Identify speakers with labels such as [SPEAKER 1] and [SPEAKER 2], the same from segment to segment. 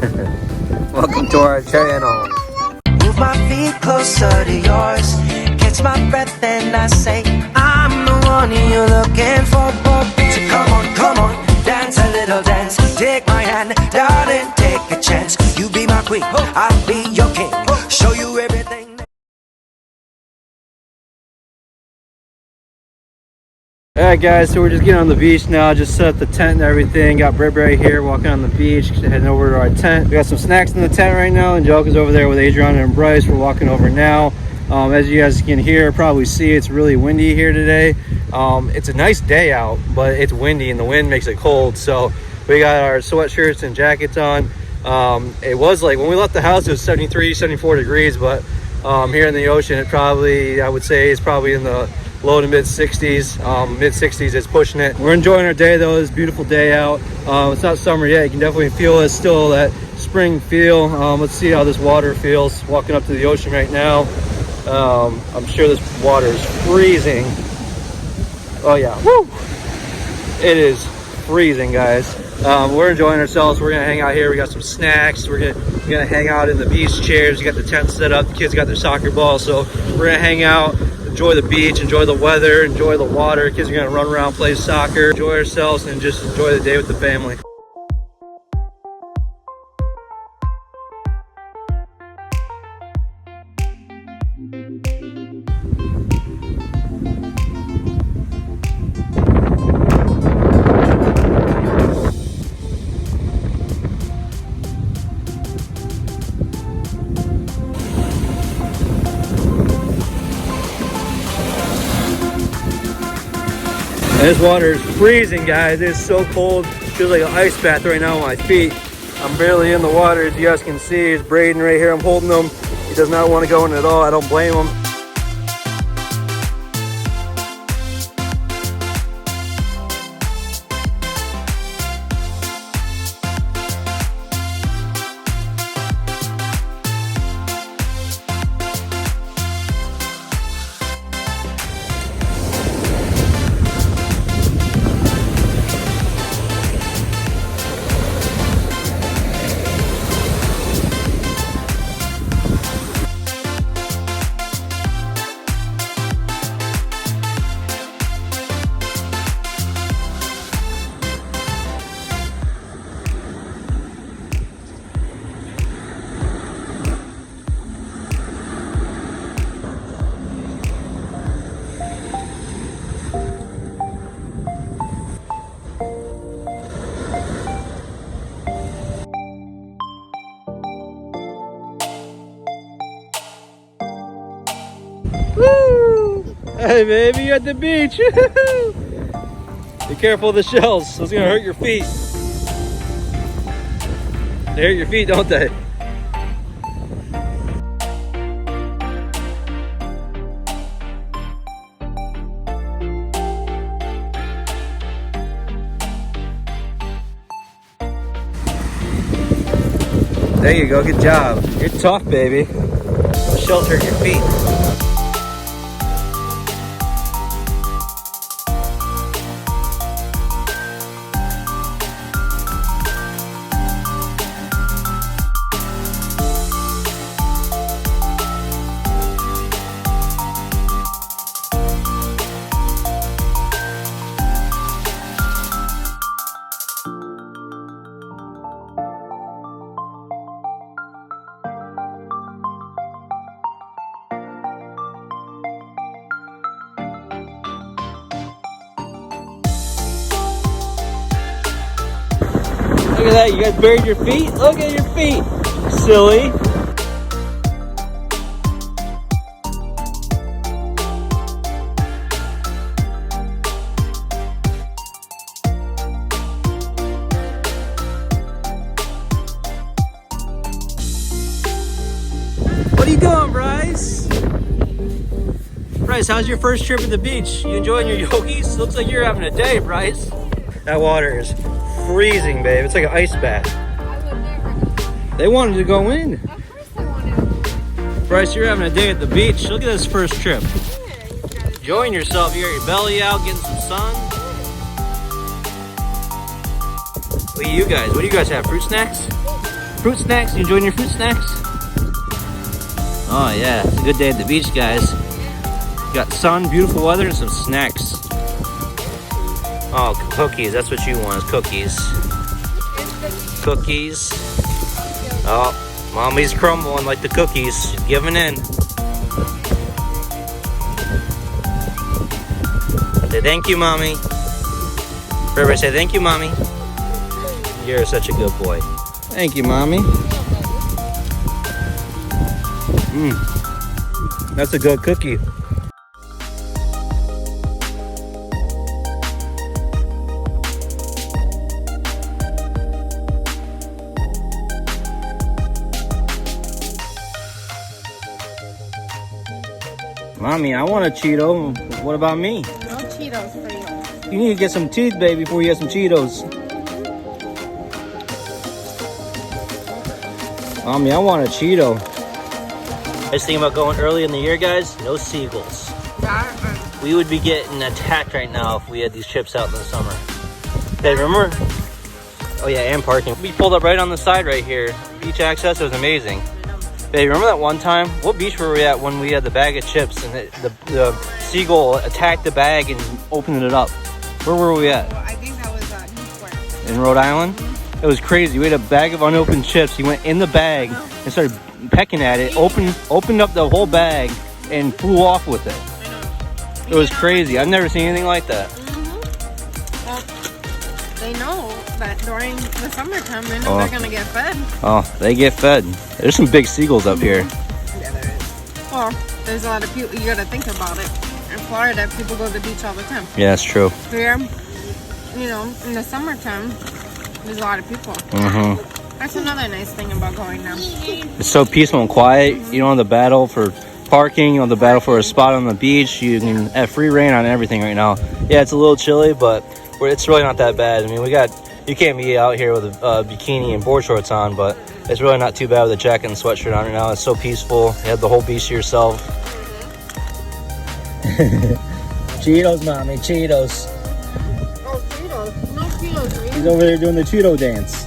[SPEAKER 1] Welcome to our channel.
[SPEAKER 2] Move my feet closer to yours. Catch my breath and I say, I'm the one you're looking for. So come on, dance a little dance. Take my hand, darling, take a chance. You be my queen, I'll be your king. Show you everything.
[SPEAKER 1] Alright guys, so we're just getting on the beach now. Just set up the tent and everything. Got Brayden right here walking on the beach, heading over to our tent. We got some snacks in the tent right now. Angelica's over there with Adrianna and Bryce. We're walking over now. As you guys can hear, probably see, it's really windy here today. It's a nice day out, but it's windy and the wind makes it cold. So we got our sweatshirts and jackets on. It was like when we left the house, it was 73, 74 degrees, but here in the ocean, it probably, I would say, it's probably in the low to mid 60s. Mid 60s is pushing it. We're enjoying our day though. It's a beautiful day out. It's not summer yet. You can definitely feel it, still that spring feel. Let's see how this water feels walking up to the ocean right now. I'm sure this water is freezing. Oh yeah, woo! It is freezing, guys. We're enjoying ourselves. We're gonna hang out here. We got some snacks. We're gonna hang out in the beach chairs. We got the tent set up. The kids got their soccer ball, so we're gonna hang out, enjoy the beach, enjoy the weather, enjoy the water. Kids are gonna run around, play soccer, enjoy ourselves, and just enjoy the day with the family. This water is freezing, guys. It's so cold. Feels like an ice bath right now on my feet. I'm barely in the water, as you guys can see. It's Brayden right here. I'm holding him. He does not want to go in at all. I don't blame him. Woo! Hey baby, you're at the beach. Be careful of the shells. It's gonna hurt your feet. They hurt your feet, don't they? There you go, good job. You're tough, baby. The shells hurt your feet. Look at that, you guys buried your feet? Look at your feet, silly. What are you doing, Bryce? Bryce, how's your first trip at the beach? You enjoying your yogis? Looks like you're having a day, Bryce. That water is freezing, babe. It's like an ice bath.
[SPEAKER 3] I would never.
[SPEAKER 1] They wanted to go in.
[SPEAKER 3] Of course they wanted.
[SPEAKER 1] Bryce, you're having a day at the beach. Look at this first trip.
[SPEAKER 3] Yeah,
[SPEAKER 1] Enjoying yourself. You got your belly out, getting some sun. What do you guys have? Fruit snacks? fruit snacks? You enjoying your fruit snacks? Oh yeah, it's a good day at the beach, guys. Got sun, beautiful weather, and some snacks. Oh, cookies. That's what you want, is cookies. Cookies. Oh, mommy's crumbling like the cookies. She's giving in. Say thank you, mommy. Everybody say thank you, mommy. You're such a good boy. Thank you, mommy. That's a good cookie. Mommy, I want a Cheeto. What about me?
[SPEAKER 3] No Cheetos for you.
[SPEAKER 1] You need to get some teeth, baby, before you get some Cheetos. Mommy, I want a Cheeto. I was thinking about going early in the year, guys. No seagulls. We would be getting attacked right now if we had these trips out in the summer. Hey, remember? Oh yeah, and parking. We pulled up right on the side right here. Beach access, it was amazing. Hey, remember that one time? What beach were we at when we had the bag of chips and the seagull attacked the bag and opened it up? Where were we at?
[SPEAKER 3] Well, I think that was Newport.
[SPEAKER 1] In Rhode Island? It was crazy. We had a bag of unopened chips. He went in the bag and started pecking at it, opened up the whole bag and flew off with it. It was crazy. I've never seen anything like that.
[SPEAKER 3] Well, they know that during the summertime, they know they're going to get fed.
[SPEAKER 1] Oh, they get fed. There's some big seagulls up here.
[SPEAKER 3] Yeah, there is. Well, there's a lot of people. You got to think about it. In Florida, people go to the beach all the time.
[SPEAKER 1] Yeah, that's true.
[SPEAKER 3] Here, you know, in the summertime, there's a lot of people. That's another nice thing about going now.
[SPEAKER 1] It's so peaceful and quiet. You don't have the battle for parking, you don't have the battle for a spot on the beach. You can have free reign on everything right now. Yeah, it's a little chilly, but it's really not that bad. I mean, you can't be out here with a bikini and board shorts on, but it's really not too bad with a jacket and sweatshirt on right now. It's so peaceful. You have the whole beach to yourself. Cheetos, mommy, Cheetos.
[SPEAKER 3] Oh, Cheetos. No Cheetos, really?
[SPEAKER 1] He's over there doing the Cheeto dance.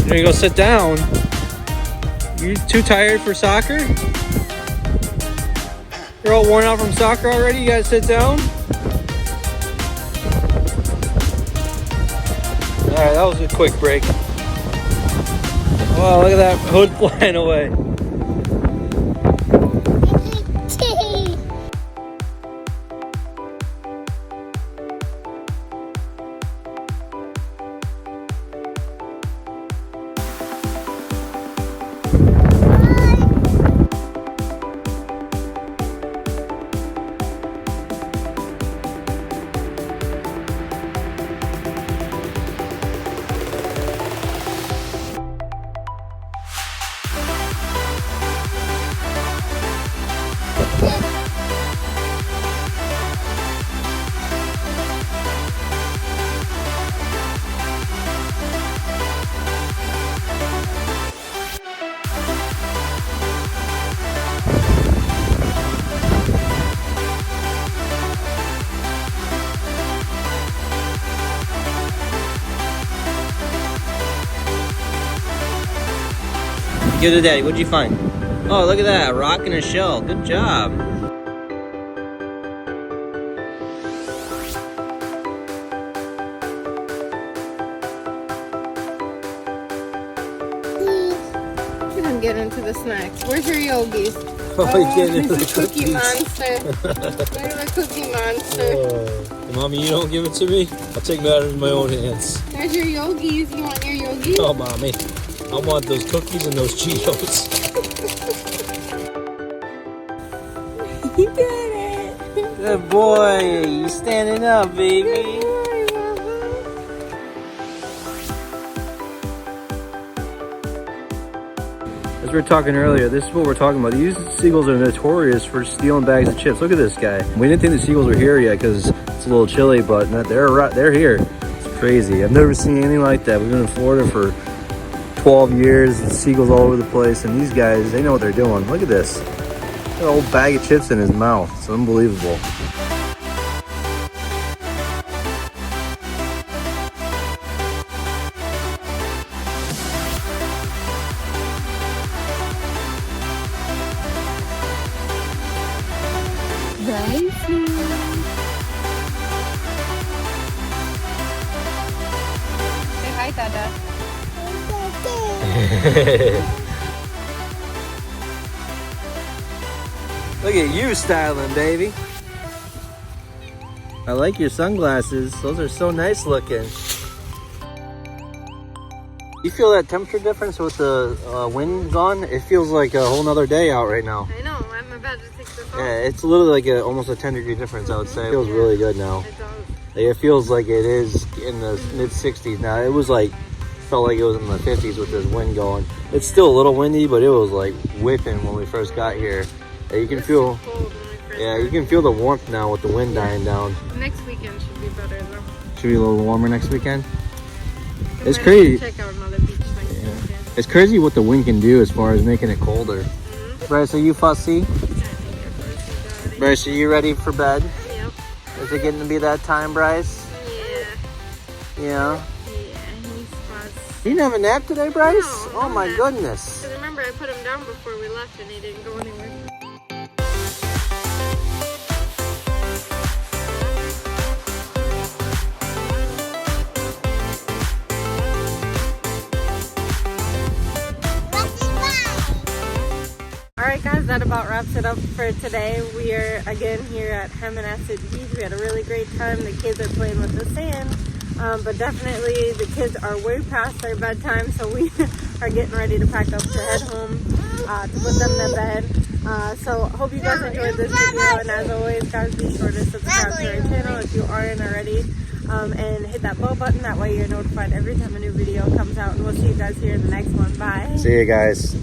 [SPEAKER 1] You're gonna go sit down? You too tired for soccer? You're all worn out from soccer already? You gotta sit down? Alright, that was a quick break. Wow, look at that hood flying away. Give it to Daddy. What'd you find? Oh, look at that. A rock and a shell. Good job.
[SPEAKER 3] and get into the snacks. Where's your yogis?
[SPEAKER 1] Oh, get into
[SPEAKER 3] he's
[SPEAKER 1] the
[SPEAKER 3] a cookie
[SPEAKER 1] cookies.
[SPEAKER 3] monster. Look at the cookie monster.
[SPEAKER 4] Mommy, you don't give it to me? I'll take matters in my own hands.
[SPEAKER 3] There's your yogis. You want your yogis?
[SPEAKER 4] Oh, Mommy. I want those cookies and those Cheetos.
[SPEAKER 3] He did it.
[SPEAKER 1] Good boy. You standing up, baby. As we were talking earlier, this is what we're talking about. These seagulls are notorious for stealing bags of chips. Look at this guy. We didn't think the seagulls were here yet because it's a little chilly, but they're here. It's crazy. I've never seen anything like that. We've been in Florida for 12 years. The seagulls all over the place, and these guys, they know what they're doing. Look at this. Got a whole bag of chips in his mouth. It's unbelievable.
[SPEAKER 3] Bryce. Say hi, Dada.
[SPEAKER 1] Look at you styling, baby. I like your sunglasses. Those are so nice looking. You feel that temperature difference with the wind gone? It feels like a whole nother day out right now.
[SPEAKER 3] I know. I'm about to take this off.
[SPEAKER 1] Yeah, it's literally like almost a 10-degree difference, I would say. It feels really good now.
[SPEAKER 3] It does.
[SPEAKER 1] Like, it feels like it is in the mid-60s now. It was like, felt like it was in the 50s with this wind going. It's still a little windy, but it was like whipping when we first got here. Yeah, you can feel, you can feel the warmth now with the wind dying down.
[SPEAKER 3] Next weekend should be better though.
[SPEAKER 1] Should be a little warmer next weekend.
[SPEAKER 3] I'm
[SPEAKER 1] It's
[SPEAKER 3] ready
[SPEAKER 1] crazy.
[SPEAKER 3] to check out another beach next weekend.
[SPEAKER 1] It's crazy what the wind can do as far as making it colder. Bryce, are you fussy? Bryce, are you ready for bed?
[SPEAKER 3] Yep.
[SPEAKER 1] Is it getting to be that time, Bryce?
[SPEAKER 3] Yeah.
[SPEAKER 1] Yeah.
[SPEAKER 3] Yeah, he's fussed.
[SPEAKER 1] You didn't have a nap today, Bryce?
[SPEAKER 3] No,
[SPEAKER 1] Oh my
[SPEAKER 3] no.
[SPEAKER 1] goodness.
[SPEAKER 3] Because remember, I put him down before we left and he didn't go anywhere. Alright guys, that about wraps it up for today. We are again here at Hammonasset Beach. We had a really great time. The kids are playing with the sand. But definitely the kids are way past their bedtime, so we are getting ready to pack up to head home to put them to bed. So hope you guys enjoyed this video, and as always guys, be sure to subscribe to our channel if you aren't already, and hit that bell button. That way you're notified every time a new video comes out, and we'll see you guys here in the next one. Bye.
[SPEAKER 1] See you guys.